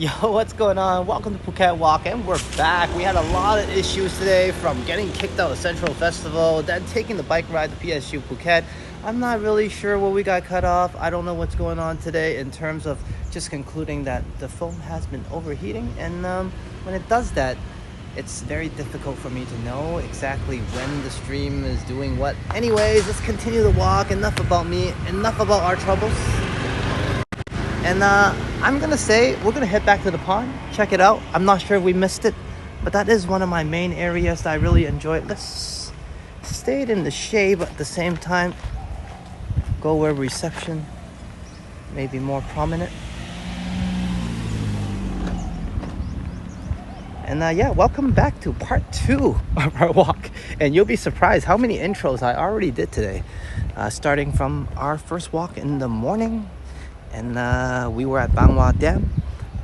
Yo, what's going on? Welcome to Phuket Walk, and we're back. We had a lot of issues today, from getting kicked out of Central Festival, then taking the bike ride to PSU Phuket. I'm not really sure what we got cut off. I don't know what's going on today in terms of just concluding that the phone has been overheating, and when it does that, it's very difficult for me to know exactly when the stream is doing what. Anyways, let's continue the walk. Enough about me, enough about our troubles. And I'm gonna say we're gonna head back to the pond, check it out. I'm not sure if we missed it, but that is one of my main areas that I really enjoy. Let's stay in the shade, but at the same time go where reception may be more prominent. And yeah, welcome back to part 2 of our walk. And you'll be surprised how many intros I already did today, starting from our first walk in the morning. And we were at Bang Hwa Dam,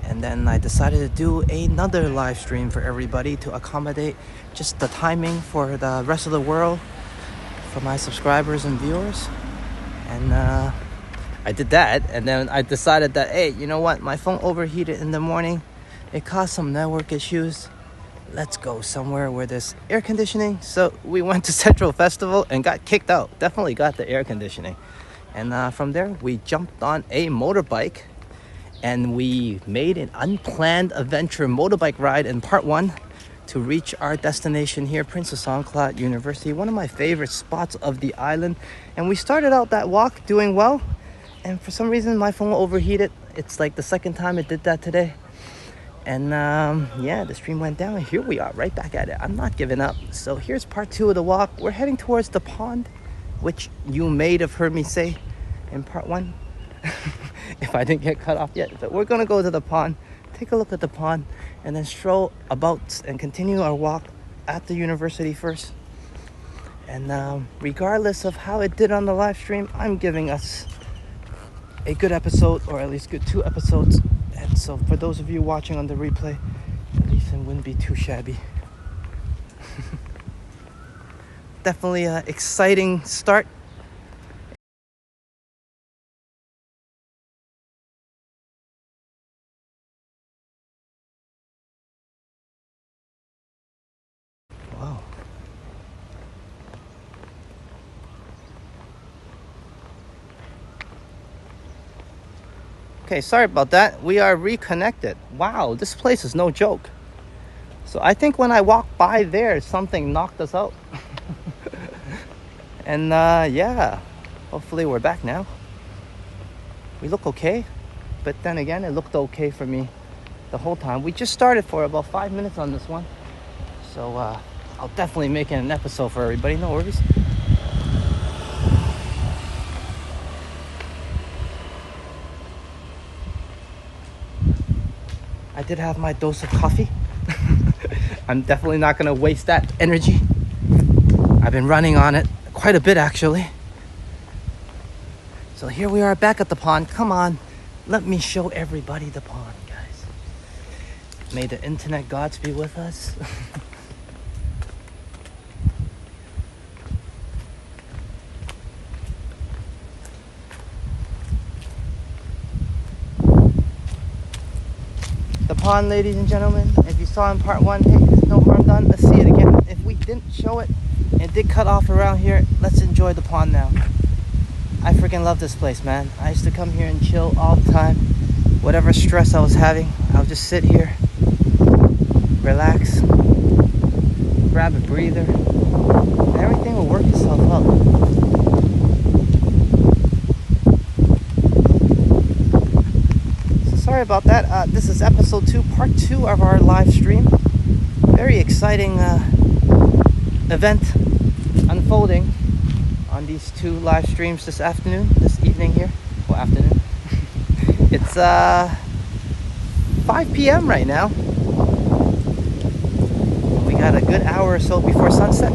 and then I decided to do another live stream for everybody to accommodate just the timing for the rest of the world, for my subscribers and viewers. And I did that, and then I decided that, hey, you know what, my phone overheated in the morning. It caused some network issues. Let's go somewhere where there's air conditioning. So we went to Central Festival and got kicked out. Definitely got the air conditioning. And from there, we jumped on a motorbike and we made an unplanned adventure motorbike ride in part 1 to reach our destination here, Princess Songkla University, one of my favorite spots of the island. And we started out that walk doing well, and for some reason my phone overheated. It's like the second time it did that today. And yeah, the stream went down, and here we are right back at it. I'm not giving up. So here's part 2 of the walk. We're heading towards the pond, which you may have heard me say in part 1 if I didn't get cut off yet. But we're gonna go to the pond, take a look at the pond, and then stroll about and continue our walk at the university first. And regardless of how it did on the live stream, I'm giving us a good episode, or at least good 2 episodes. And so for those of you watching on the replay, at least it wouldn't be too shabby. Definitely an exciting start. Wow. Okay, sorry about that. We are reconnected. Wow, this place is no joke. So I think when I walked by there, something knocked us out. And yeah, hopefully we're back now. We look okay, but then again, it looked okay for me the whole time. We just started for about 5 minutes on this one. So I'll definitely make it an episode for everybody, no worries. I did have my dose of coffee. I'm definitely not gonna waste that energy. I've been running on it quite a bit, actually. So here we are back at the pond. Come on, let me show everybody the pond, guys. May the internet gods be with us. The pond, ladies and gentlemen, if you saw in part 1, hey, there's no harm done. Let's see it again. If we didn't show it, it did cut off around here, let's enjoy the pond now. I freaking love this place, man. I used to come here and chill all the time. Whatever stress I was having, I would just sit here, relax, grab a breather, and everything will work itself out. So sorry about that. This is episode 2, part 2 of our live stream. Very exciting event unfolding on these 2 live streams this evening here. Well, afternoon. It's 5 p.m. right now. We got a good hour or so before sunset.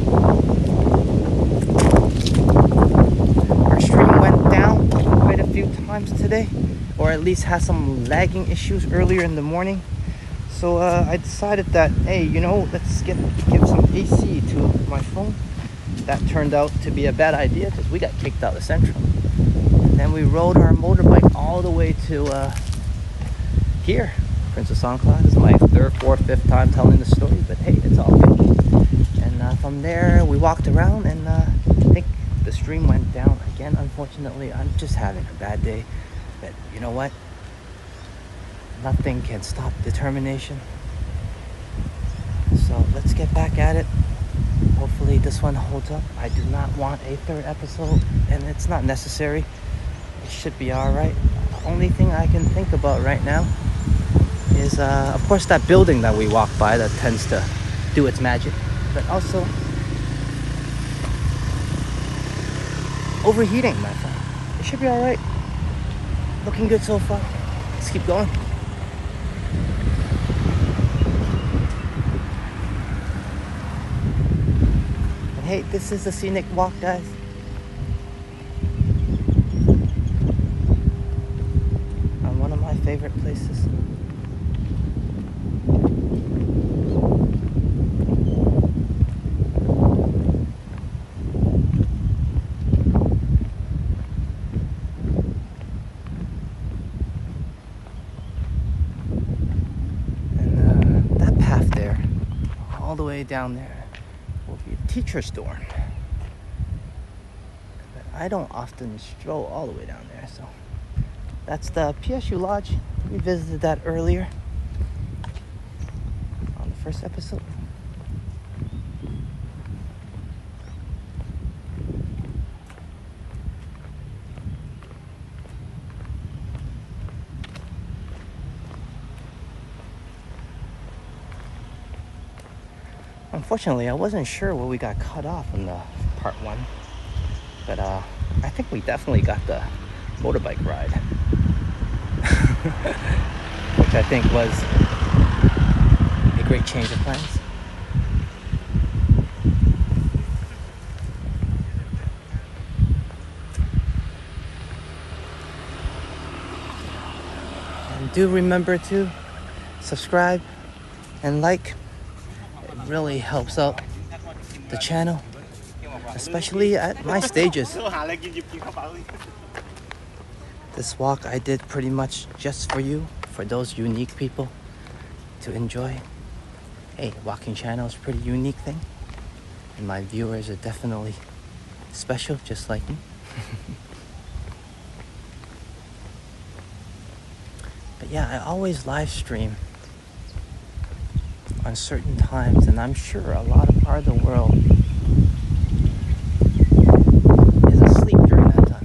Our stream went down quite a few times today, or at least had some lagging issues earlier in the morning. So I decided that, hey, you know, let's give some AC to my phone. That turned out to be a bad idea because we got kicked out of Central. And then we rode our motorbike all the way to here, Princess Songkla. This is my third, fourth, fifth time telling the story, but hey, it's all good. And from there, we walked around, and I think the stream went down again. Unfortunately, I'm just having a bad day. But you know what? Nothing can stop determination. So let's get back at it. Hopefully this one holds up. I do not want a third episode, and it's not necessary. It should be alright. The only thing I can think about right now is, of course, that building that we walk by that tends to do its magic. But also overheating, my friend. It should be alright. Looking good so far. Let's keep going. And hey, this is the scenic walk, guys. On one of my favorite places. All the way down there will be a teacher's dorm. But I don't often stroll all the way down there, so that's the PSU Lodge. We visited that earlier on the first episode. Unfortunately, I wasn't sure where we got cut off in the part one, but I think we definitely got the motorbike ride, which I think was a great change of plans. And do remember to subscribe and like. Really helps out the channel, especially at my stages. This walk I did pretty much just for you, for those unique people to enjoy. Hey, walking channel is a pretty unique thing, and my viewers are definitely special, just like me. But yeah, I always live stream on certain times, and I'm sure a lot of part of the world is asleep during that time.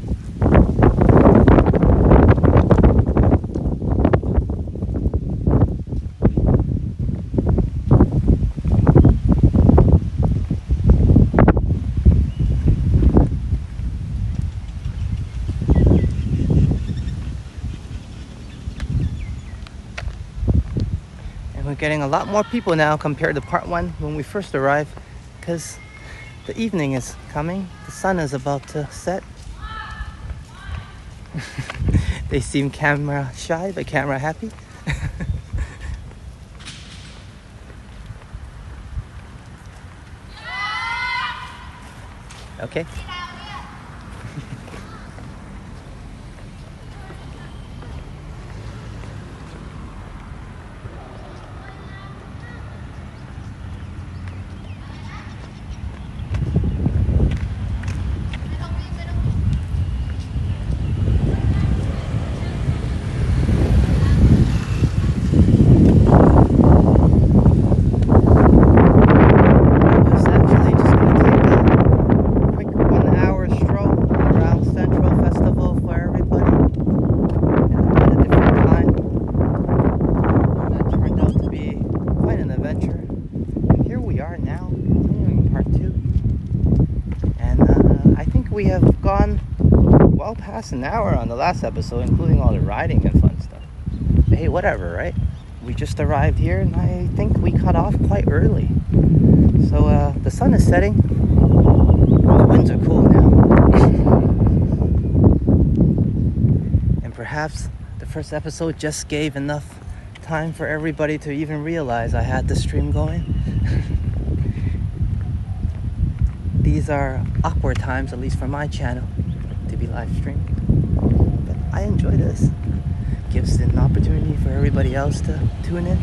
We're getting a lot more people now compared to part one when we first arrived, because the evening is coming. The sun is about to set. They seem camera shy but camera happy. Okay. We have gone well past an hour on the last episode, including all the riding and fun stuff. But hey, whatever, right? We just arrived here, and I think we cut off quite early. So the sun is setting. The winds are cool now. And perhaps the first episode just gave enough time for everybody to even realize I had the stream going. These are awkward times, at least for my channel, to be live streaming. But I enjoy this. gives an opportunity for everybody else to tune in.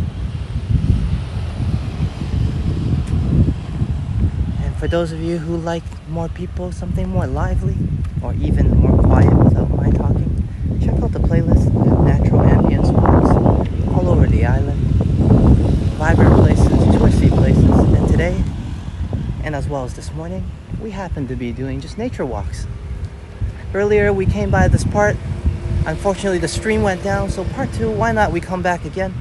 And for those of you who like more people, something more lively, or even more quiet without my talking, check out the playlist. We have natural ambience walks all over the island, vibrant places, touristy places, and today, and as well as this morning, we happen to be doing just nature walks. Earlier we came by this part. Unfortunately the stream went down, so part 2, why not we come back again.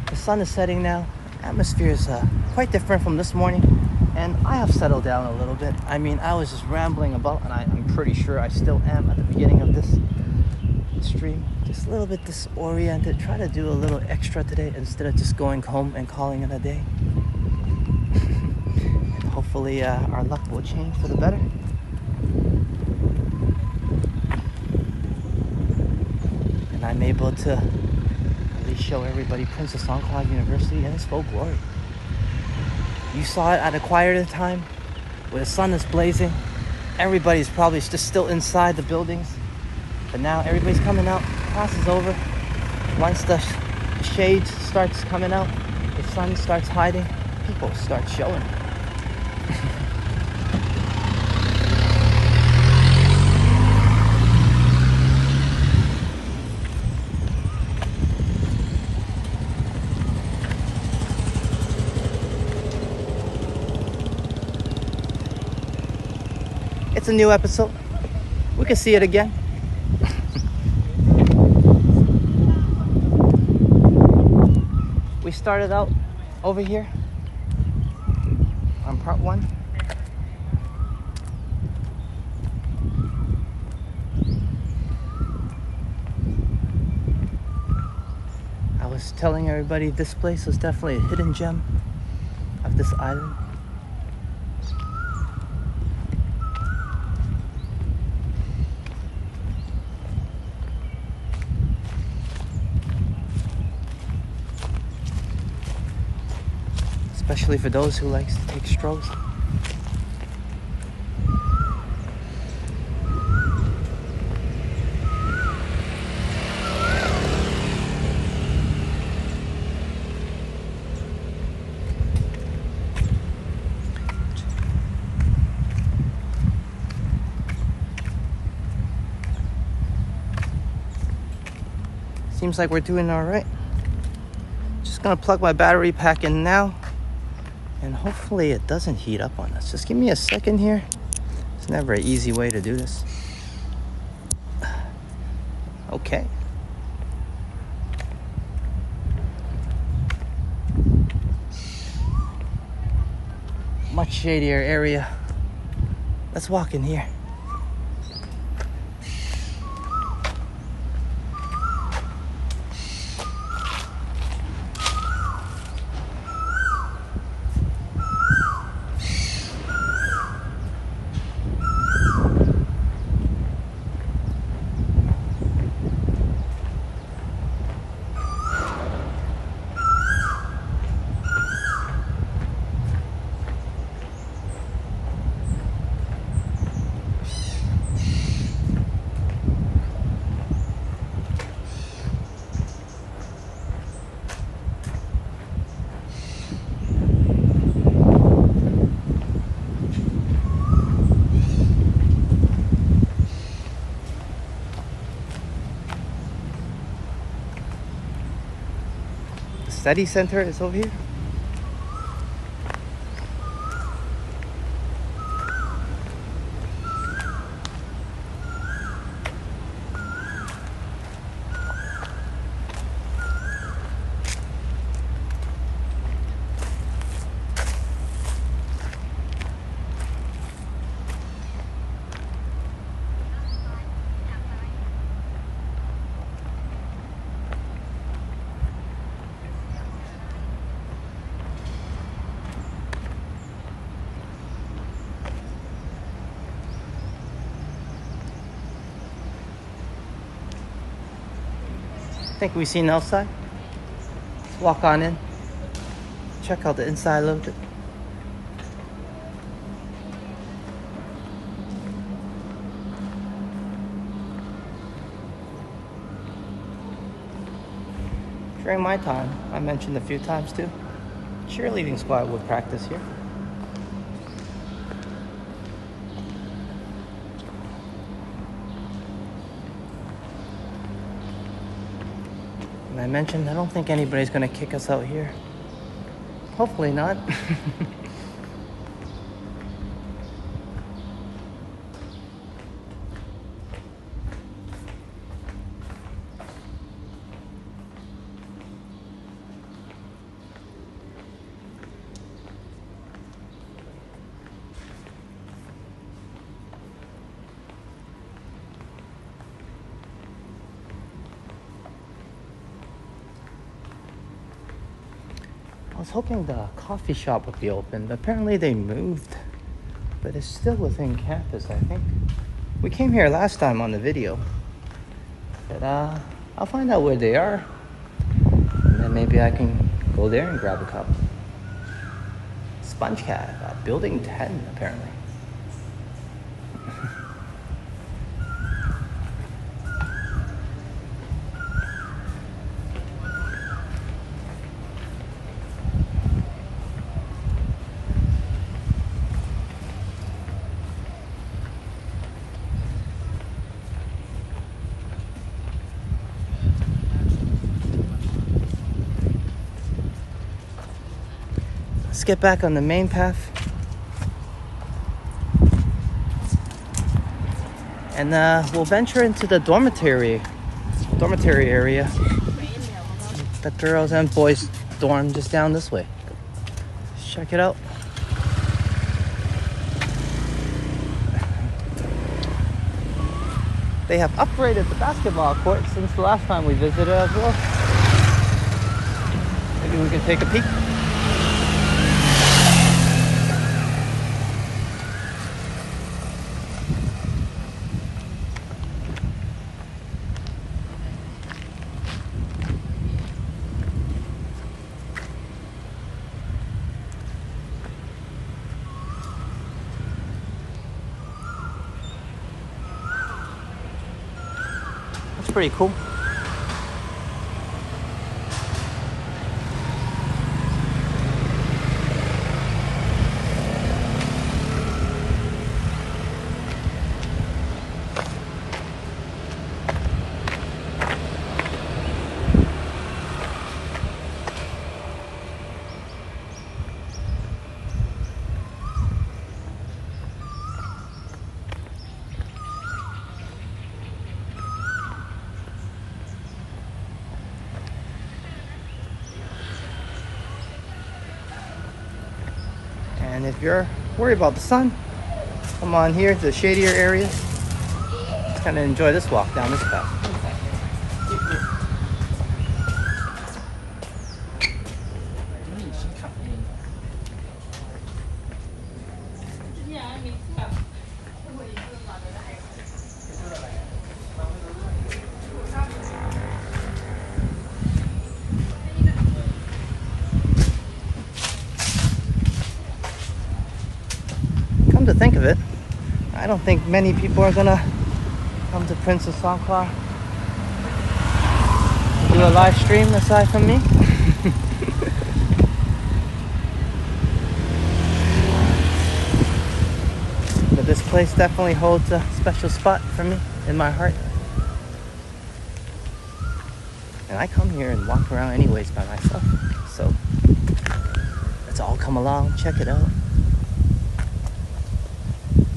The sun is setting now. Atmosphere is quite different from this morning, and I have settled down a little bit. I mean, I was just rambling about, and I'm pretty sure I still am at the beginning of this stream. Just a little bit disoriented. Try to do a little extra today instead of just going home and calling it a day. And hopefully our luck will change for the better. And I'm able to at least show everybody Princess Songkla University in its full glory. You saw it at a quieter time, where the sun is blazing. Everybody's probably just still inside the buildings. But now everybody's coming out, class is over. Once the shade starts coming out, the sun starts hiding, people start showing. It's a new episode. We can see it again. We started out over here on part 1. I was telling everybody this place is definitely a hidden gem of this island. Especially for those who like to take strolls. Seems like we're doing all right. Just gonna plug my battery pack in now. And hopefully it doesn't heat up on us. Just give me a second here. It's never an easy way to do this. Okay. Much shadier area. Let's walk in here. Study center is over here. I think we've seen outside. Let's walk on in. Check out the inside a little bit. During my time, I mentioned a few times too, cheerleading squad would practice here. And I mentioned I don't think anybody's gonna kick us out here. Hopefully not. I was hoping the coffee shop would be open, but apparently they moved. But it's still within campus, I think. We came here last time on the video. But I'll find out where they are. And then maybe I can go there and grab a cup. Sponge Cat, building 10 apparently. Let's get back on the main path. And we'll venture into the dormitory area. The girls and boys dorm just down this way. Let's check it out. They have upgraded the basketball court since the last time we visited as well. Maybe we can take a peek. That's pretty cool. And if you're worried about the sun, come on here to the shadier area. Just kind of enjoy this walk down this path. Come to think of it, I don't think many people are gonna come to Princess Songkla to do a live stream aside from me. But this place definitely holds a special spot for me in my heart. And I come here and walk around anyways by myself. So let's all come along, check it out.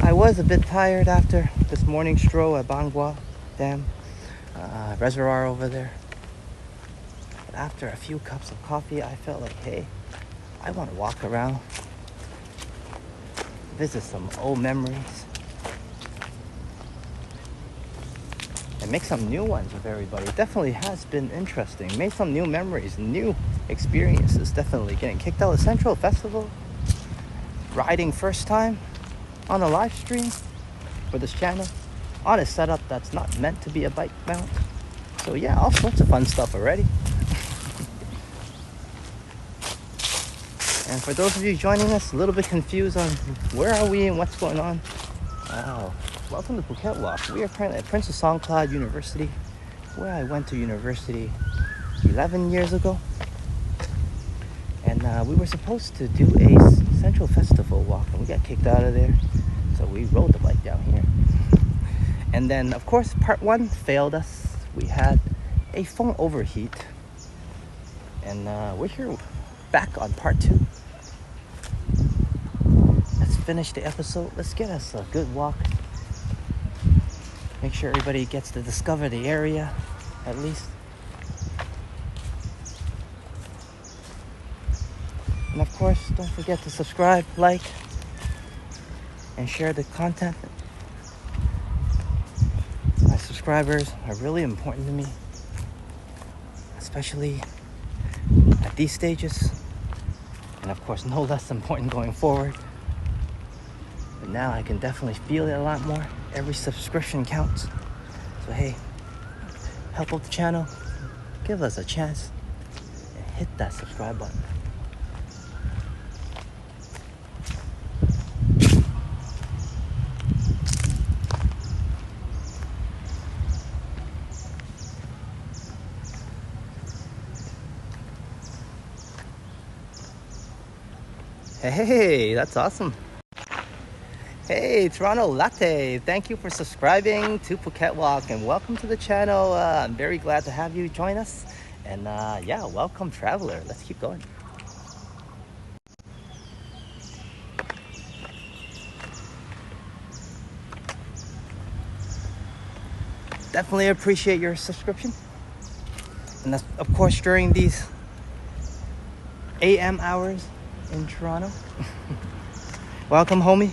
I was a bit tired after this morning stroll at Bangwa Dam reservoir over there. But after a few cups of coffee, I felt like, hey, I want to walk around, visit some old memories, and make some new ones with everybody. It definitely has been interesting. Made some new memories, new experiences. Definitely getting kicked out of Central Festival, riding first time on a live stream for this channel on a setup that's not meant to be a bike mount. So yeah, all sorts of fun stuff already. And for those of you joining us, a little bit confused on where are we and what's going on, welcome to Phuket Walk. We are currently at Princess Songkla University, where I went to university 11 years ago. And we were supposed to do a Central Festival walk, and we got kicked out of there. So we rode the bike down here. And then, of course, part 1 failed us. We had a phone overheat. And we're here back on part 2. Let's finish the episode. Let's get us a good walk. Make sure everybody gets to discover the area, at least. And of course, don't forget to subscribe, like, and share the content. My subscribers are really important to me, especially at these stages. And of course, no less important going forward. But now I can definitely feel it a lot more. Every subscription counts. So hey, help out the channel, give us a chance, and hit that subscribe button. Hey, that's awesome. Hey, Toronto Latte, thank you for subscribing to Phuket Walk and welcome to the channel. I'm very glad to have you join us. And yeah, welcome traveler. Let's keep going. Definitely appreciate your subscription. And that's, of course, during these AM hours in Toronto. Welcome, homie.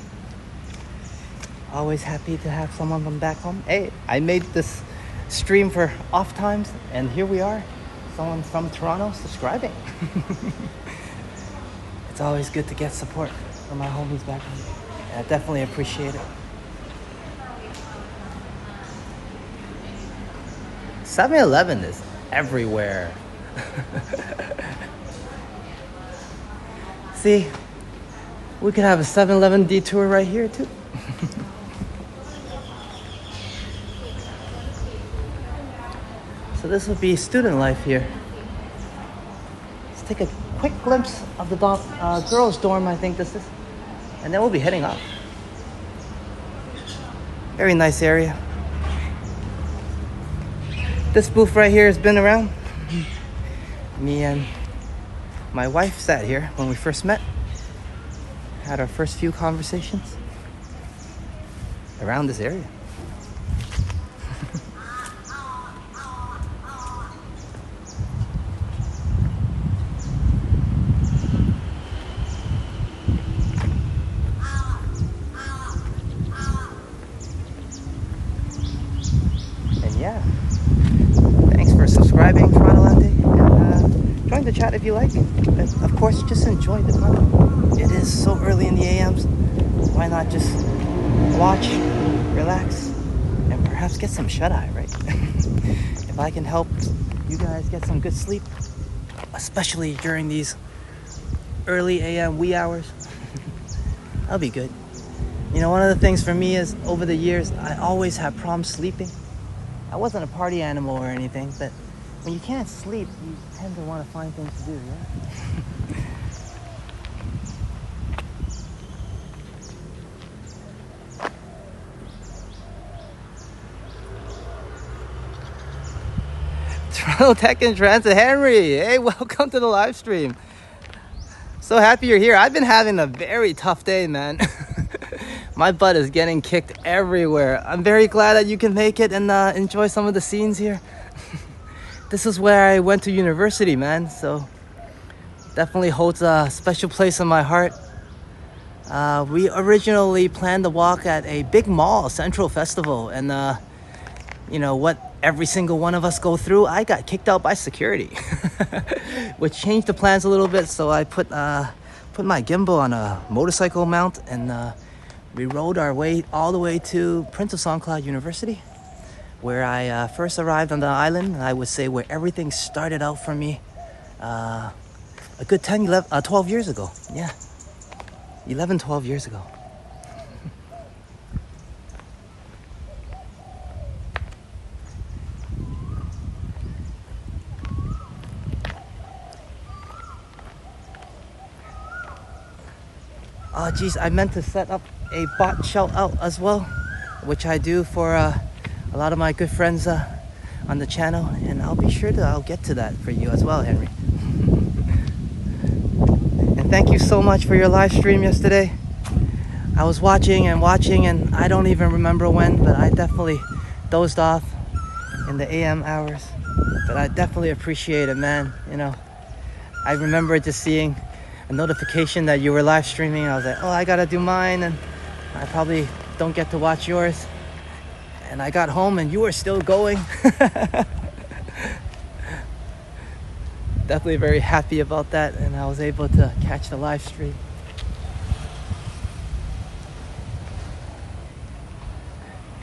Always happy to have someone from back home. Hey, I made this stream for off times, and here we are. Someone from Toronto subscribing. It's always good to get support from my homies back home. And I definitely appreciate it. 7-Eleven is everywhere. See, we could have a 7-Eleven detour right here too. So this would be student life here. Let's take a quick glimpse of the girls' dorm, I think this is. And then we'll be heading off. Very nice area. This booth right here has been around. Me and my wife sat here when we first met. Had our first few conversations around this area. Yeah, thanks for subscribing, Toronto Latte, and join the chat if you like. But of course, just enjoy the content. It is so early in the AMs. Why not just watch, relax, and perhaps get some shut-eye, right? If I can help you guys get some good sleep, especially during these early AM wee hours, I'll be good. You know, one of the things for me is over the years, I always have problems sleeping. I wasn't a party animal or anything, but when you can't sleep, you tend to want to find things to do, yeah? Toronto Tech and Transit, Henry. Hey, welcome to the live stream. So happy you're here. I've been having a very tough day, man. My butt is getting kicked everywhere. I'm very glad that you can make it and enjoy some of the scenes here. This is where I went to university, man. So definitely holds a special place in my heart. We originally planned to walk at a big mall, Central Festival. And you know what every single one of us go through? I got kicked out by security. Which changed the plans a little bit. So I put my gimbal on a motorcycle mount and we rode our way all the way to Prince of Songkla University, where I first arrived on the island, and I would say where everything started out for me a good 12 years ago. Yeah, 12 years ago. Oh geez, I meant to set up a bot shout out as well, which I do for a lot of my good friends on the channel, and I'll get to that for you as well, Henry. And thank you so much for your live stream yesterday. I was watching, and I don't even remember when, but I definitely dozed off in the AM hours. But I definitely appreciate it, man. You know, I remember just seeing a notification that you were live streaming. I was like, oh, I gotta do mine, and I probably don't get to watch yours. And I got home and you were still going. Definitely very happy about that, and I was able to catch the live stream.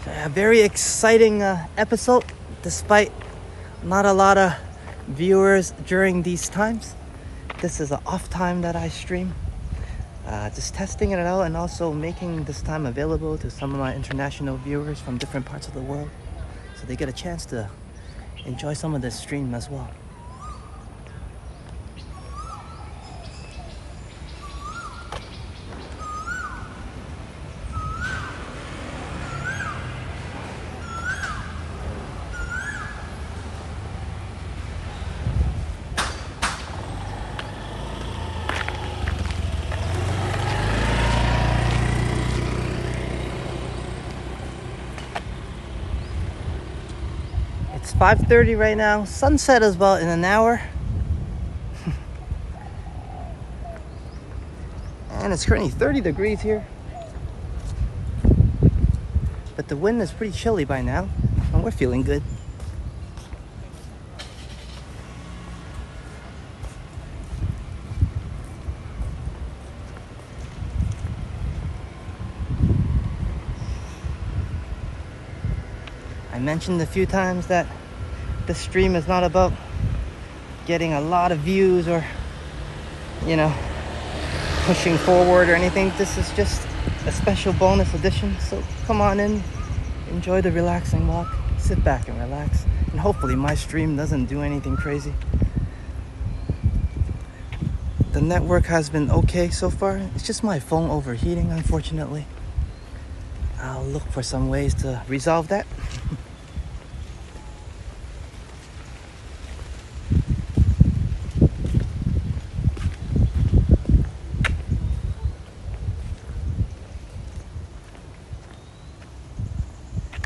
So, a very exciting episode, despite not a lot of viewers during these times. This is an off time that I stream. Just testing it out, and also making this time available to some of my international viewers from different parts of the world, so they get a chance to enjoy some of this stream as well. It's 5:30 right now. Sunset is about in an hour. And it's currently 30 degrees here. But the wind is pretty chilly by now, and we're feeling good. I mentioned a few times that this stream is not about getting a lot of views or, you know, pushing forward or anything. This is just a special bonus edition. So come on in, enjoy the relaxing walk, sit back and relax. And hopefully my stream doesn't do anything crazy. The network has been okay so far. It's just my phone overheating, unfortunately. I'll look for some ways to resolve that.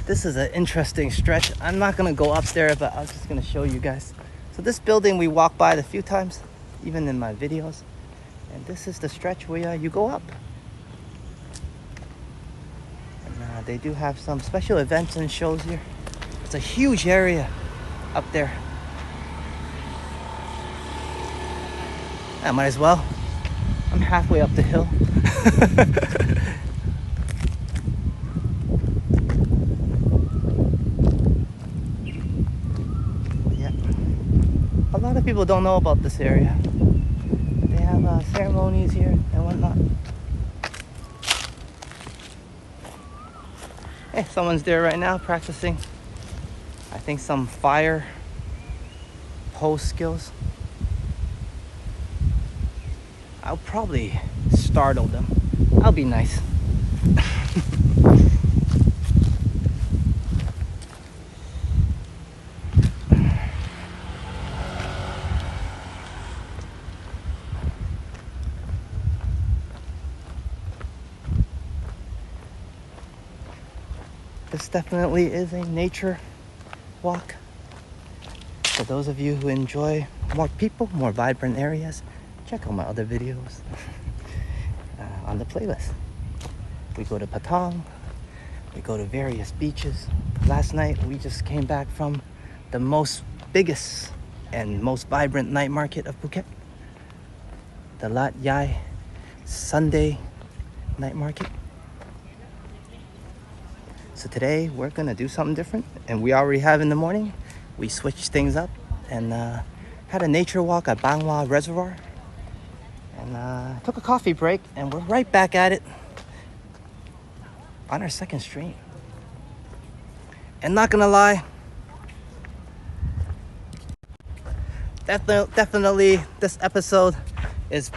This is an interesting stretch. I'm not gonna go up there, but I'm just gonna show you guys. So this building we walked by it a few times, even in my videos. And this is the stretch where you go up. And they do have some special events and shows here. It's a huge area up there. I might as well. I'm halfway up the hill. A lot of people don't know about this area. They have ceremonies here and whatnot. Hey, someone's there right now practicing, I think, some fire pose skills. I'll probably startle them. I'll be nice. This definitely is a nature walk. For those of you who enjoy more people, more vibrant areas, check out my other videos on the playlist. We go to Patong, we go to various beaches. Last night we just came back from the biggest and most vibrant night market of Phuket, the Lat Yai Sunday night market. So today we're gonna do something different, and we already have in the morning. We switched things up and had a nature walk at Bang Hwa Reservoir, and took a coffee break, and we're right back at it on our second stream. And not gonna lie, definitely this episode is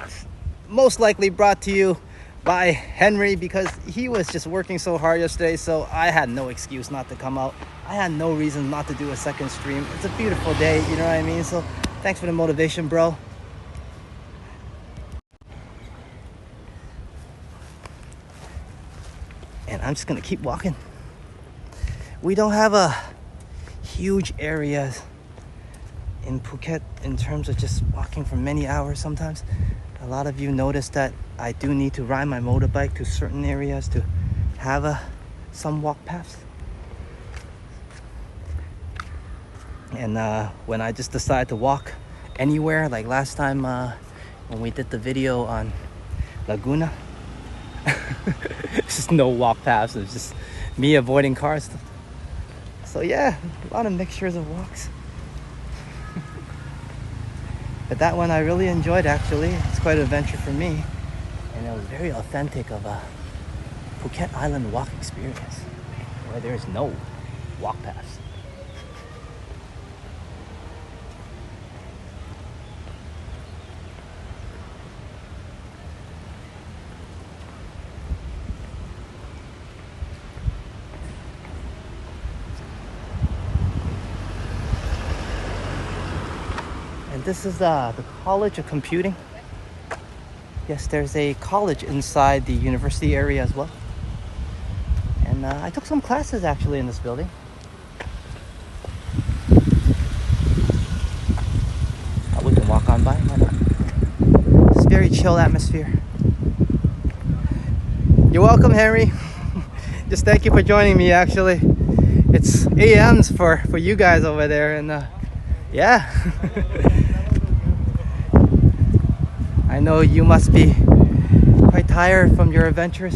most likely brought to you by Henry because he was just working so hard yesterday, so I had no excuse not to come out. I had no reason not to do a second stream. It's a beautiful day, you know what I mean? So thanks for the motivation, bro. And I'm just gonna keep walking. We don't have a huge area in Phuket in terms of just walking for many hours sometimes. A lot of you notice that I do need to ride my motorbike to certain areas to have some walk paths. And when I just decide to walk anywhere, like last time when we did the video on Laguna, it's just no walk paths. It's just me avoiding cars. So yeah, a lot of mixtures of walks. But that one I really enjoyed actually. It's quite an adventure for me. And it was very authentic of a Phuket Island walk experience where there's no walk paths. And this is the College of Computing. Yes, there's a college inside the university area as well. And I took some classes actually in this building. We can walk on by, why not? It's very chill atmosphere. You're welcome, Henry. Just thank you for joining me actually. It's AMs for you guys over there, and yeah. I know you must be quite tired from your adventures.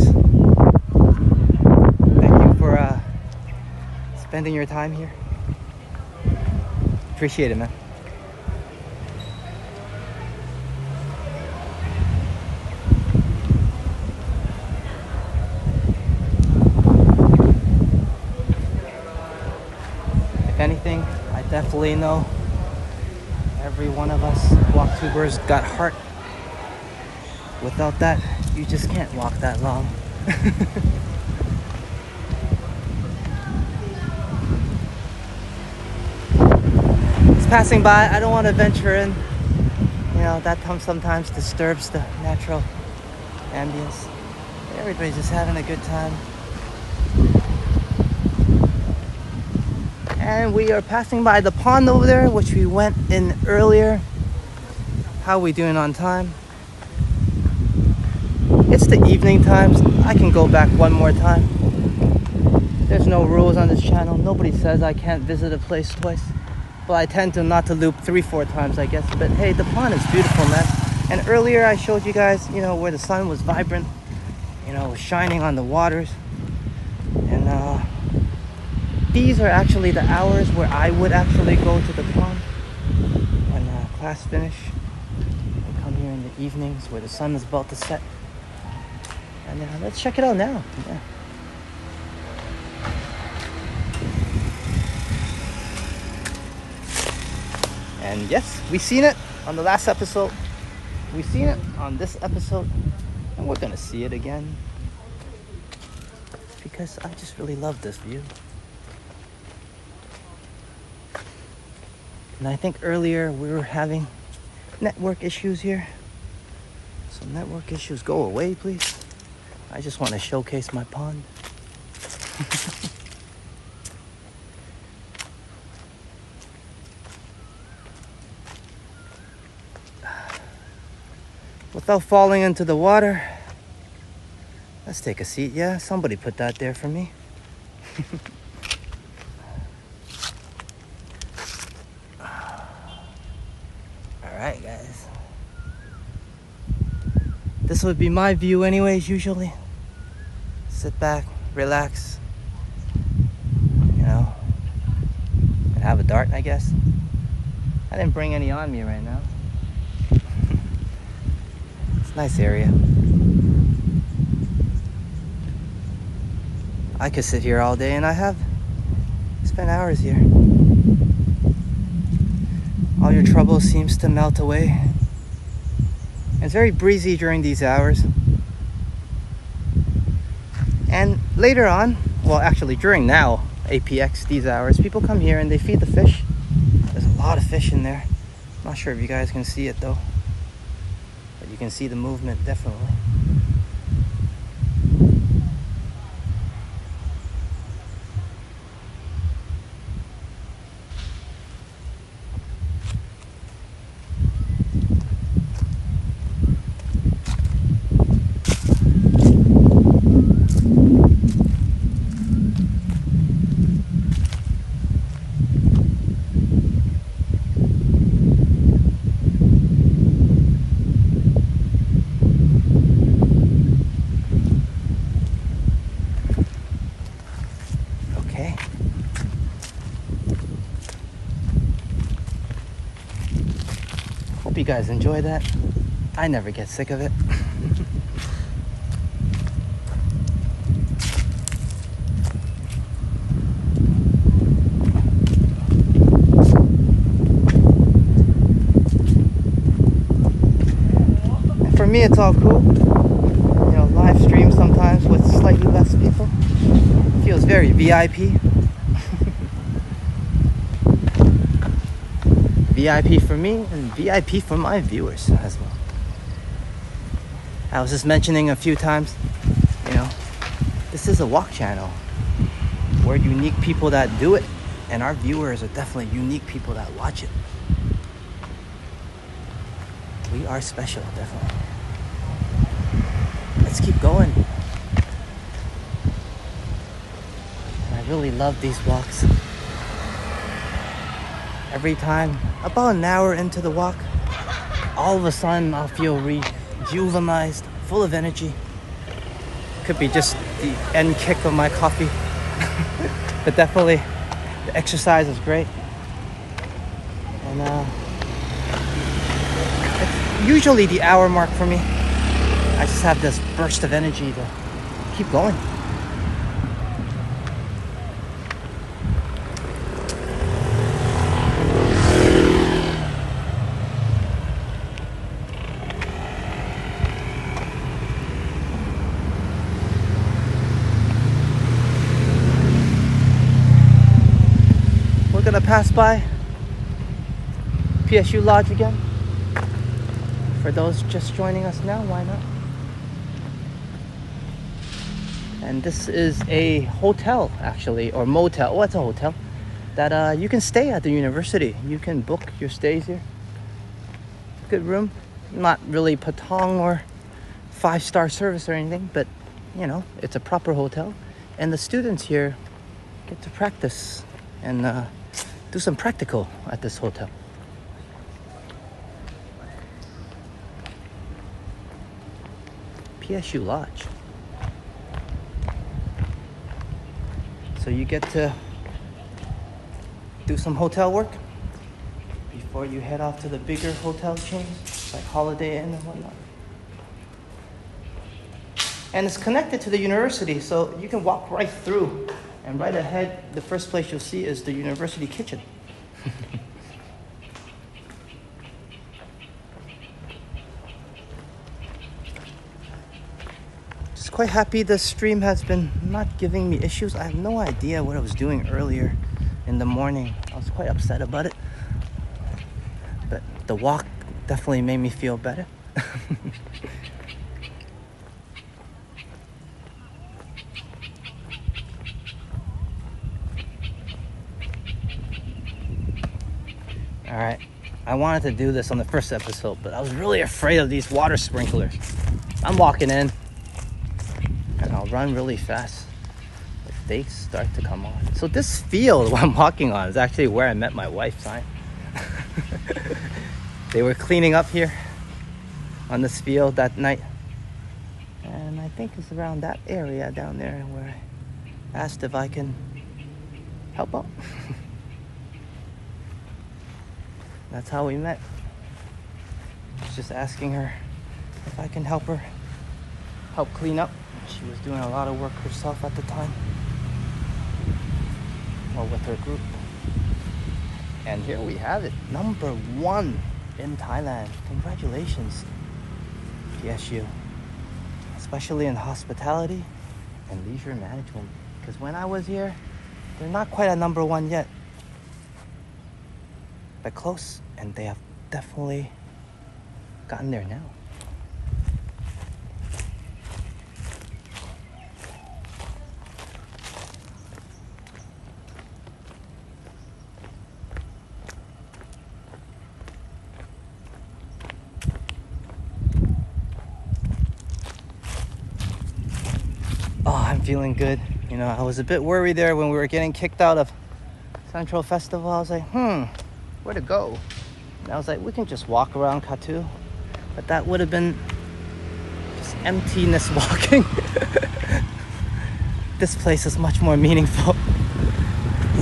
Thank you for spending your time here. Appreciate it, man. If anything, I definitely know every one of us walktubers got heart. Without that, you just can't walk that long. It's passing by. I don't want to venture in. You know, that sometimes disturbs the natural ambience. Everybody's just having a good time. And we are passing by the pond over there, which we went in earlier. How are we doing on time? It's the evening times. I can go back one more time. There's no rules on this channel. Nobody says I can't visit a place twice. Well, I tend to not to loop 3-4 times, I guess. But hey, the pond is beautiful, man. And earlier I showed you guys, you know, where the sun was vibrant. You know, shining on the waters. And these are actually the hours where I would actually go to the pond when class finish. I come here in the evenings where the sun is about to set. And let's check it out now. Yeah. And yes, we seen it on the last episode. We seen it on this episode. And we're gonna see it again. Because I just really love this view. And I think earlier we were having network issues here. So network issues, go away, please. I just want to showcase my pond. Without falling into the water, let's take a seat. Yeah, somebody put that there for me. Alright, guys. This would be my view anyways, usually. Sit back, relax, you know, and have a dart, I guess. I didn't bring any on me right now. It's a nice area. I could sit here all day, and I have spent hours here. All your trouble seems to melt away. It's very breezy during these hours. And later on, well, actually during now, APX, these hours, people come here and they feed the fish. There's a lot of fish in there. I'm not sure if you guys can see it though, but you can see the movement definitely. Hope you guys enjoy that. I never get sick of it. And for me, it's all cool. You know, live stream sometimes with slightly less people. Feels very VIP. VIP for me and VIP for my viewers as well. I was just mentioning a few times, you know, this is a walk channel. We're unique people that do it, and our viewers are definitely unique people that watch it. We are special, definitely. Let's keep going. And I really love these walks. Every time, about an hour into the walk, all of a sudden I'll feel rejuvenized, full of energy. Could be just the end kick of my coffee. But definitely, the exercise is great. And it's usually the hour mark for me. I just have this burst of energy to keep going. Gonna pass by PSU Lodge again. For those just joining us now, why not? And this is a hotel, actually, or motel. Oh, it's a hotel that you can stay at the university. You can book your stays here. Good room. Not really patong or 5-star service or anything, but you know, it's a proper hotel. And the students here get to practice and do some practical at this hotel. PSU Lodge. So you get to do some hotel work before you head off to the bigger hotel chains like Holiday Inn and whatnot. And it's connected to the university, so you can walk right through. And right ahead, the first place you'll see is the university kitchen. Just quite happy the stream has been not giving me issues. I have no idea what I was doing earlier in the morning. I was quite upset about it. But the walk definitely made me feel better. All right, I wanted to do this on the first episode, but I was really afraid of these water sprinklers. I'm walking in, and I'll run really fast if they start to come on. So this field I'm walking on is actually where I met my wife, Simon. They were cleaning up here on this field that night. And I think it's around that area down there where I asked if I can help out. That's how we met. I was just asking her if I can help clean up. She was doing a lot of work herself at the time, or with her group. And here we have it, #1 in Thailand. Congratulations, PSU. Especially in hospitality, and leisure management. Because when I was here, they're not quite at number one yet, but close, and they have definitely gotten there now. Oh, I'm feeling good. You know, I was a bit worried there when we were getting kicked out of Central Festival. I was like, where to go? And I was like, we can just walk around Katu. But that would have been just emptiness walking. This place is much more meaningful.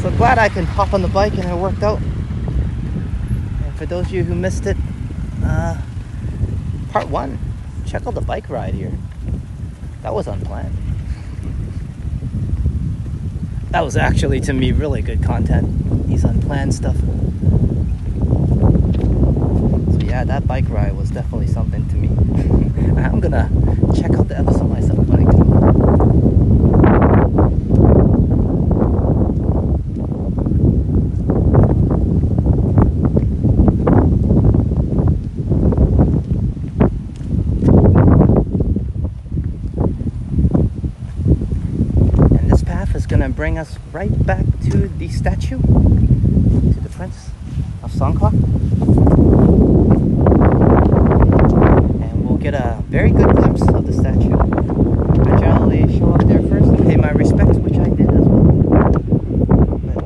So glad I can hop on the bike and it worked out. And for those of you who missed it, part one, check out the bike ride here. That was unplanned. That was actually, to me, really good content. These unplanned stuff. So yeah, that bike ride was definitely something to me. I'm gonna check out the episode myself when I get gonna bring us right back to the statue, to the Prince of Songkla, and we'll get a very good glimpse of the statue. I generally show up there first and pay my respects, which I did as well. But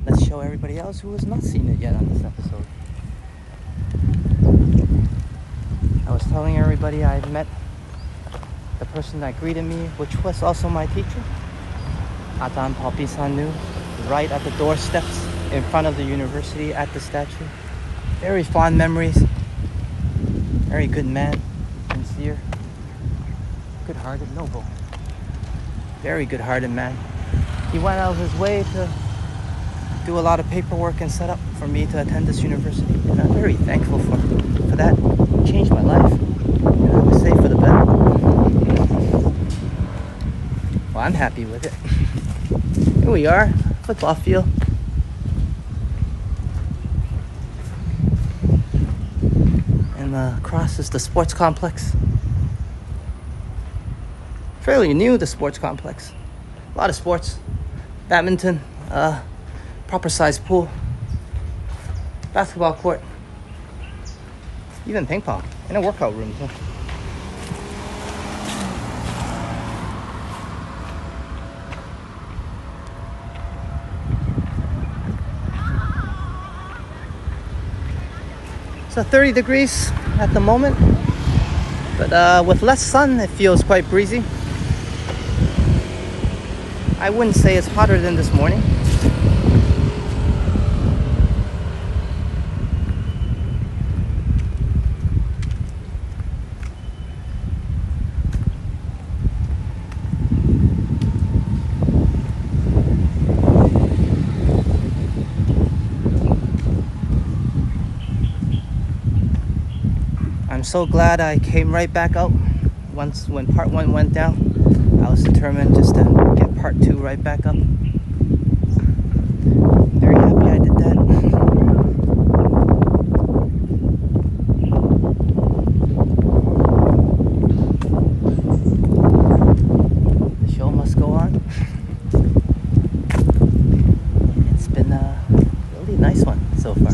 let's show everybody else who has not seen it yet on this episode. I was telling everybody I met the person that greeted me, which was also my teacher, Atan Papi Sanu, right at the doorsteps in front of the university at the statue. Very fond memories. Very good man, sincere, good-hearted, noble. Very good-hearted man. He went out of his way to do a lot of paperwork and set up for me to attend this university, and I'm very thankful for that. It changed my life, and I would say for the better. Well, I'm happy with it. Here we are, football field. And across is the sports complex. Fairly new, the sports complex. A lot of sports. Badminton, proper sized pool, basketball court, even ping pong, and a workout room too. So 30 degrees at the moment, but with less sun, it feels quite breezy. I wouldn't say it's hotter than this morning. I'm so glad I came right back out when part one went down. I was determined just to get part two right back up. I'm very happy I did that. The show must go on. It's been a really nice one so far.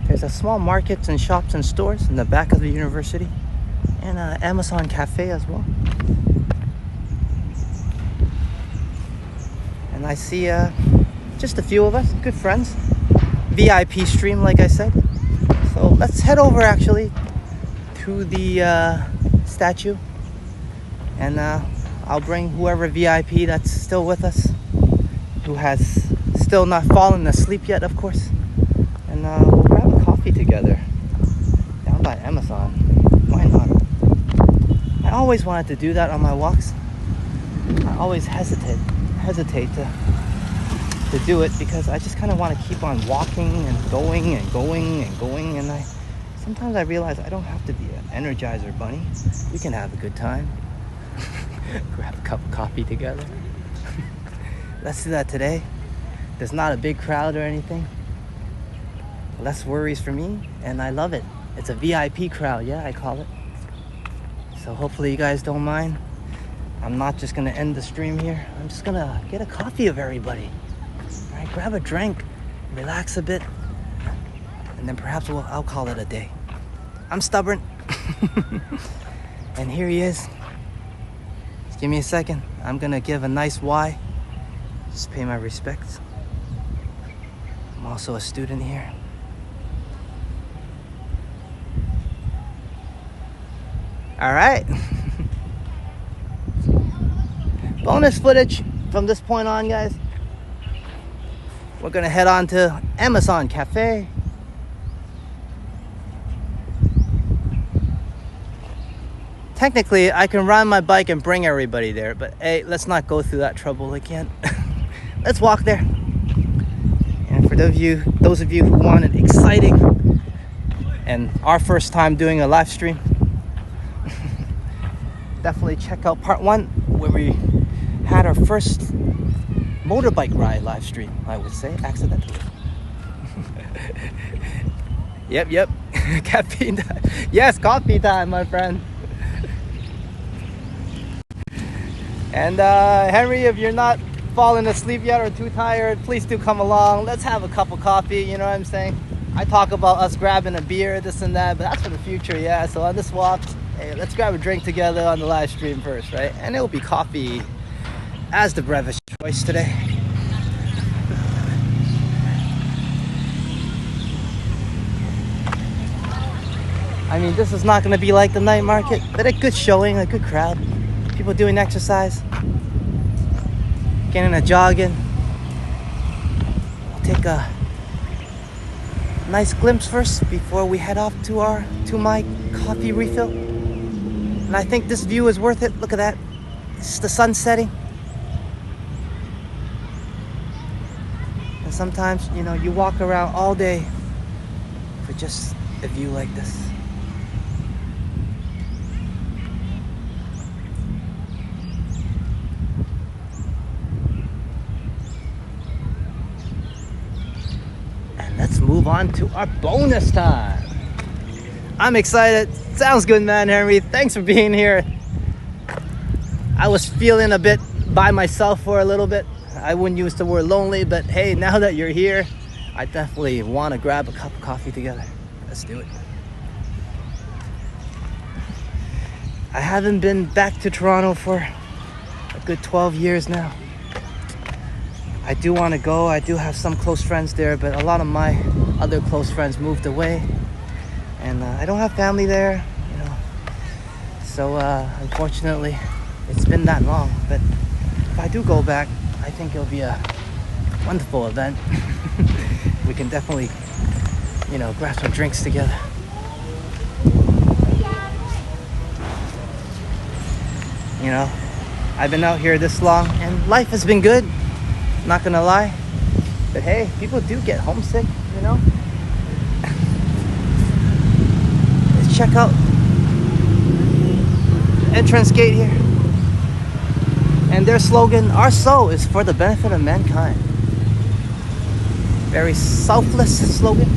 There's small markets and shops and stores in the back of the university, and an Amazon cafe as well. And I see just a few of us, good friends. VIP stream, like I said. So let's head over actually to the statue, and I'll bring whoever VIP that's still with us, who has still not fallen asleep yet, of course, and we'll grab a coffee together. always wanted to do that on my walks. I always hesitate to do it because I just kind of want to keep on walking and going and going and going, and sometimes I realize I don't have to be an Energizer bunny. We can have a good time. Grab a cup of coffee together. Let's do that today. There's not a big crowd or anything. Less worries for me, and I love it. It's a VIP crowd, yeah, I call it. So hopefully you guys don't mind. I'm not just gonna end the stream here. I'm just gonna get a coffee of everybody. All right, grab a drink, relax a bit, and then perhaps I'll call it a day. I'm stubborn. And here he is. Just give me a second. I'm gonna give a nice Y. Just pay my respects. I'm also a student here. All right. Bonus footage from this point on, guys. We're gonna head on to Amazon Cafe. Technically, I can ride my bike and bring everybody there, but hey, let's not go through that trouble again. Let's walk there. And for those of you who want it exciting and our first time doing a live stream, definitely check out part 1 where we had our first motorbike ride live stream, I would say, accidentally. Yep. Caffeine time. Yes, coffee time, my friend. And Henry, if you're not falling asleep yet or too tired, please do come along. Let's have a cup of coffee, you know what I'm saying? I talk about us grabbing a beer, this and that, but that's for the future, yeah. So on this walk, hey, let's grab a drink together on the live stream first, right? And it'll be coffee as the beverage choice today. I mean, this is not going to be like the night market, but a good showing, a good crowd. People doing exercise, getting a jogging. I'll take a nice glimpse first before we head off to my coffee refill. And I think this view is worth it. Look at that. It's the sun setting. And sometimes, you know, you walk around all day for just a view like this. And let's move on to our bonus time. I'm excited. Sounds good, man, Henry. Thanks for being here. I was feeling a bit by myself for a little bit. I wouldn't use the word lonely, but hey, now that you're here, I definitely want to grab a cup of coffee together. Let's do it. I haven't been back to Toronto for a good 12 years now. I do want to go. I do have some close friends there, but a lot of my other close friends moved away. And I don't have family there, you know. So unfortunately, it's been that long. But if I do go back, I think it'll be a wonderful event. We can definitely, you know, grab some drinks together. You know, I've been out here this long and life has been good, not gonna lie. But hey, people do get homesick, you know. Let's check out the entrance gate here. And their slogan, "Our soul is for the benefit of mankind." Very selfless slogan.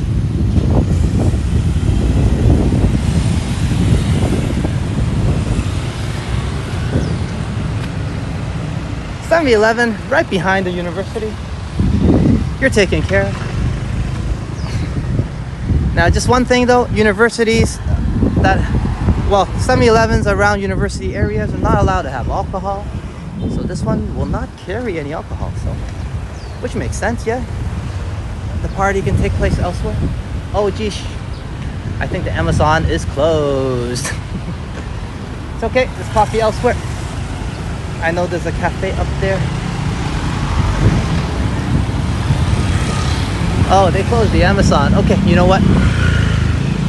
(7-11) right behind the university. You're taken care of. Now, just one thing though, universities that, well, 7-Elevens around university areas are not allowed to have alcohol. So this one will not carry any alcohol, so, which makes sense, yeah. The party can take place elsewhere. Oh geez, I think the Amazon is closed. It's okay, there's coffee elsewhere. I know there's a cafe up there. Oh, they closed the Amazon. Okay, you know what?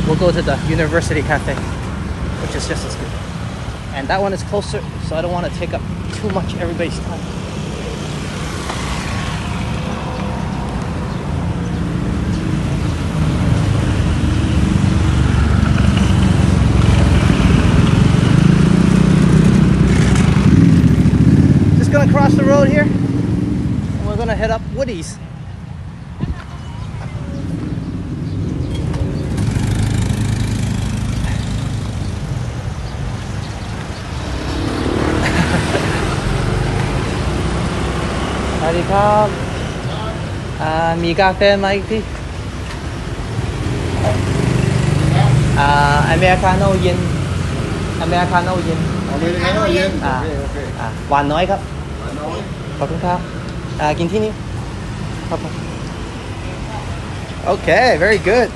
We'll go to the University Cafe, which is just as good. And that one is closer, so I don't want to take up too much everybody's time. Just gonna cross the road here, and we're gonna head up Woody's. Howdy, Cobb. มีกาแฟไหมพี่อเมริกาโน่เย็นอเมริกาโน่เย็น อเมริกาโน่เย็น โอเค หวานน้อยครับ หวานน้อย ขอบคุณครับกินที่นี่ครับผม Okay, very good.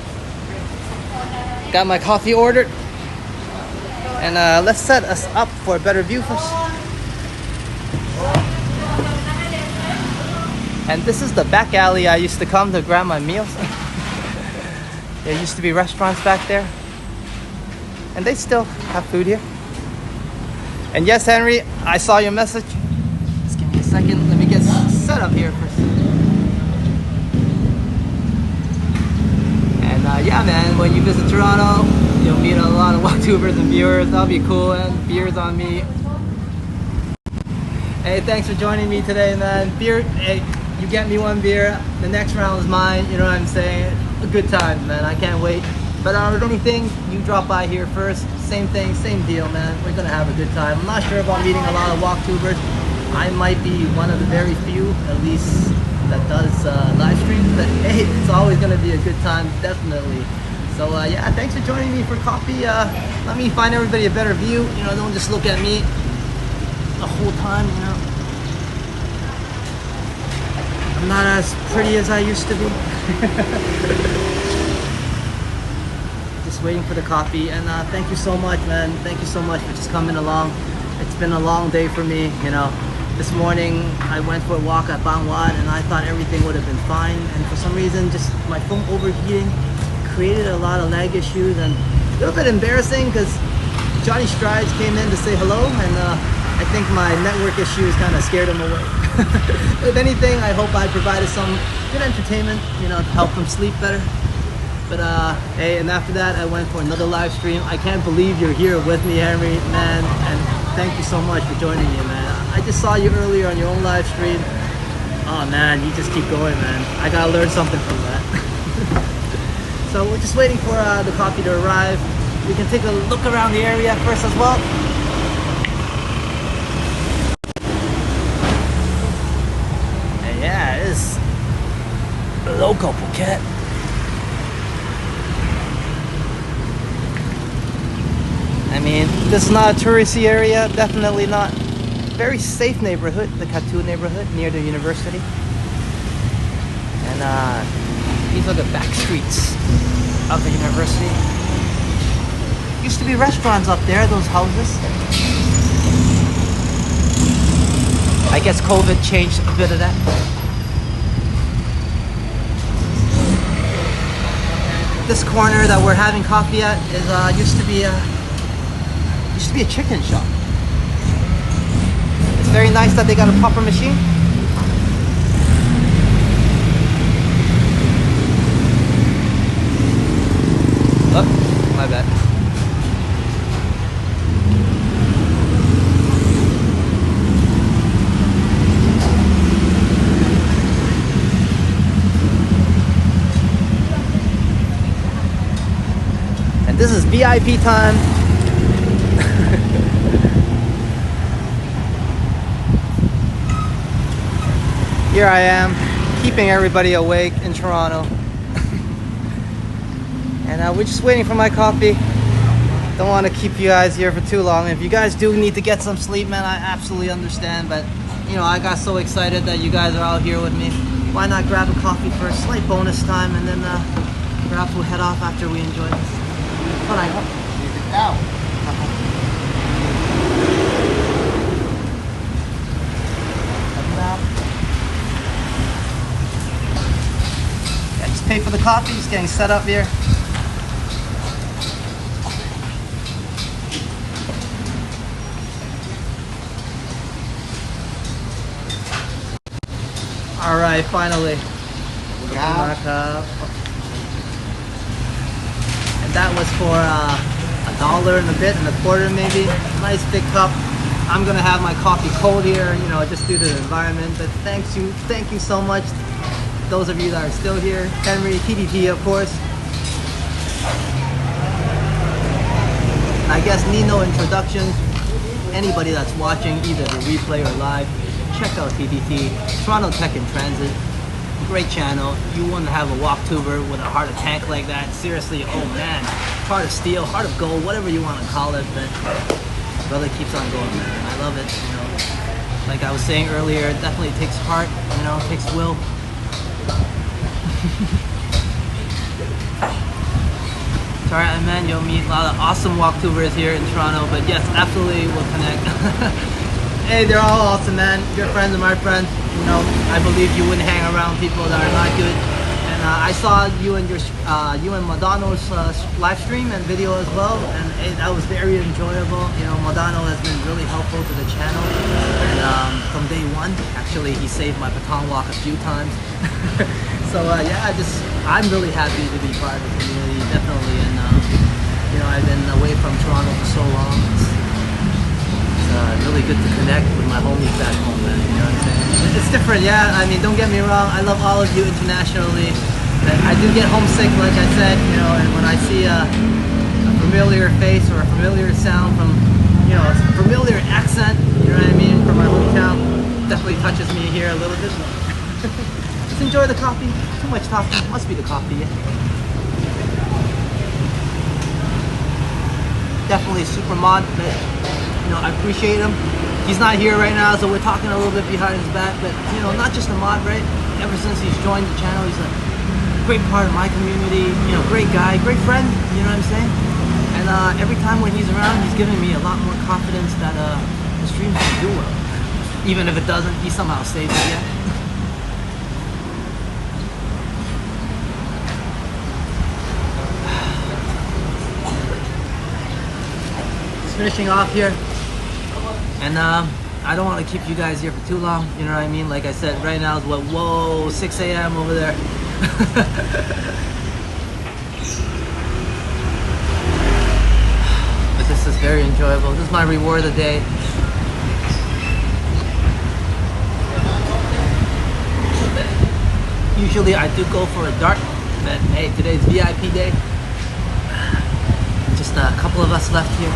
Got my coffee ordered. And let's set us up for a better view first. And this is the back alley I used to come to grab my meals. There used to be restaurants back there. And they still have food here. And yes, Henry, I saw your message. Just give me a second. Let me get set up here first. And yeah, man, when you visit Toronto, you'll meet a lot of walktubers and viewers. That'll be cool. And beers on me. Hey, thanks for joining me today, man. Beer, hey, you get me one beer. The next round is mine. You know what I'm saying? A good time, man. I can't wait. But if anything, you drop by here first. Same thing, same deal, man. We're gonna have a good time. I'm not sure about meeting a lot of walktubers. I might be one of the very few, at least, that does live streams. But hey, it's always gonna be a good time, definitely. So yeah, thanks for joining me for coffee. Let me find everybody a better view. You know, don't just look at me the whole time. You know, I'm not as pretty as I used to be. Just waiting for the coffee, and thank you so much, man. Thank you so much for just coming along. It's been a long day for me, you know. This morning I went for a walk at Bang Wat, and I thought everything would have been fine, and for some reason just my phone overheating created a lot of lag issues, and a little bit embarrassing because Johnny Strides came in to say hello, and I think my network issues kind of scared him away. If anything, I hope I provided some good entertainment, you know, to help him sleep better. But hey, and after that I went for another live stream. I can't believe you're here with me, Henry, man, and thank you so much for joining me, man. I just saw you earlier on your own live stream. Oh man, you just keep going, man. I gotta learn something from that. So we're just waiting for the coffee to arrive. We can take a look around the area first as well. And yeah, it is local Phuket. I mean, this is not a touristy area, definitely not. Very safe neighborhood, the Katu neighborhood near the university. And these are the back streets of the university. Used to be restaurants up there, those houses. I guess COVID changed a bit of that. This corner that we're having coffee at is used to be a chicken shop. It's very nice that they got a proper machine. Oh, my bad. And this is VIP time. Here I am, keeping everybody awake in Toronto. And we're just waiting for my coffee. Don't want to keep you guys here for too long. If you guys do need to get some sleep, man, I absolutely understand. But, you know, I got so excited that you guys are out here with me. Why not grab a coffee for a slight bonus time, and then perhaps we'll head off after we enjoy this. Keep it down. Yeah, just pay for the coffee, just getting set up here. All right, finally. Yeah. And that was for $1 and a bit and a quarter maybe. Nice big cup. I'm gonna have my coffee cold here, you know, just due to the environment. But thank you so much. Those of you that are still here, Henry, TDT, of course. I guess need no introductions. Anybody that's watching either the replay or live, check out TDT, Toronto Tech in Transit. Great channel. You wouldn't have a walktuber with a heart of tank like that. Seriously, oh man, heart of steel, heart of gold, whatever you want to call it. But brother keeps on going, man. And I love it. You know, like I was saying earlier, it definitely takes heart. You know, it takes will. Alright, man, you'll meet a lot of awesome walktubers here in Toronto, but yes, absolutely we'll connect. Hey, they're all awesome, man. Your friends and my friends. You know, I believe you wouldn't hang around people that are not good. And I saw you and Madano's live stream and video as well, and that was very enjoyable. You know, Madano has been really helpful to the channel, and from day one, actually, he saved my baton walk a few times. So yeah, I'm really happy to be part of the community, definitely. And you know, I've been away from Toronto for so long. It's really good to connect with my homies back home, man. You know what I'm saying? It's different, yeah. I mean, don't get me wrong. I love all of you internationally. I do get homesick, like I said, you know. And when I see a familiar face or a familiar sound from, you know, a familiar accent, you know what I mean, from my hometown, definitely touches me here a little bit. Just enjoy the coffee. Too much talking. Must be the coffee, yeah. Definitely super mod, but you know, I appreciate him. He's not here right now, so we're talking a little bit behind his back, but you know, not just a mod, right? Ever since he's joined the channel, he's a great part of my community, you know, great guy, great friend, you know what I'm saying? And every time when he's around, he's giving me a lot more confidence that the stream's gonna do well. Even if it doesn't, he somehow stays it, yeah? Finishing off here, and I don't want to keep you guys here for too long, you know what I mean? Like I said, right now is what, whoa, 6 a.m. over there. But this is very enjoyable. This is my reward of the day. Usually I do go for a dart, but hey, today's VIP day. Just a couple of us left here.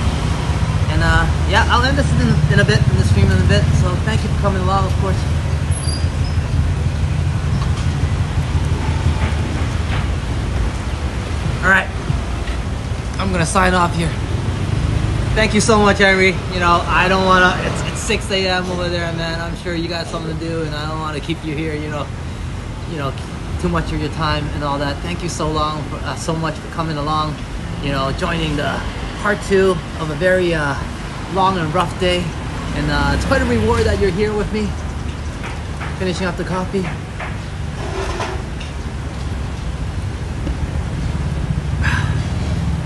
And yeah, I'll end this in a bit, in the stream in a bit. So thank you for coming along, of course. All right, I'm gonna sign off here. Thank you so much, Henry. You know, I don't wanna. It's 6 a.m. over there, man. I'm sure you got something to do, and I don't want to keep you here. You know, too much of your time and all that. Thank you so much for coming along. You know, joining the part 2 of a very long and rough day, and it's quite a reward that you're here with me, finishing up the coffee.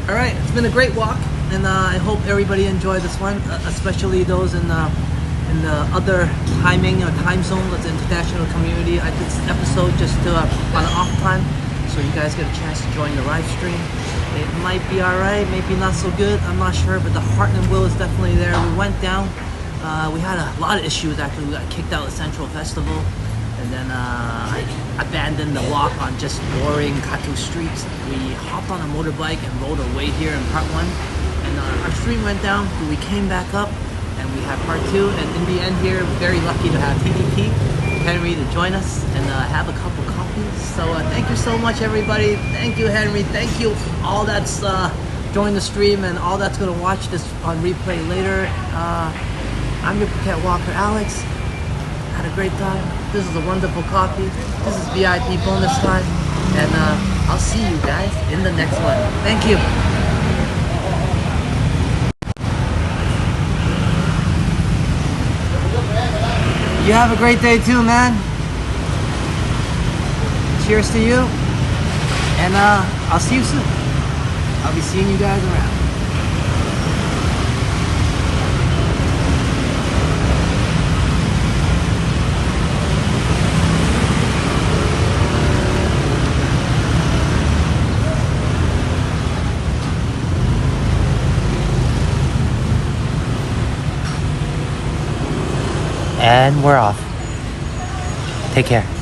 All right, it's been a great walk, and I hope everybody enjoyed this one, especially those in the other timing or time zone with the international community. I did this episode just on an off time, so you guys get a chance to join the live stream. It might be alright, maybe not so good, I'm not sure, but the heart and will is definitely there. We went down, we had a lot of issues actually. We got kicked out of Central Festival, and then I abandoned the walk on just boring Katu streets. We hopped on a motorbike and rode our way here in part 1, and our stream went down, but we came back up, and we had part 2, and in the end here, very lucky to have TDT, Henry, to join us and have a couple coffees. So thank you so much, everybody. Thank you, Henry. Thank you all that's joined the stream and all that's going to watch this on replay later. I'm your Phuket Walker, Alex. Had a great time. This is a wonderful coffee. This is VIP bonus time, and I'll see you guys in the next one. Thank you. You have a great day too, man. Cheers to you. And I'll see you soon. I'll be seeing you guys around. And we're off. Take care.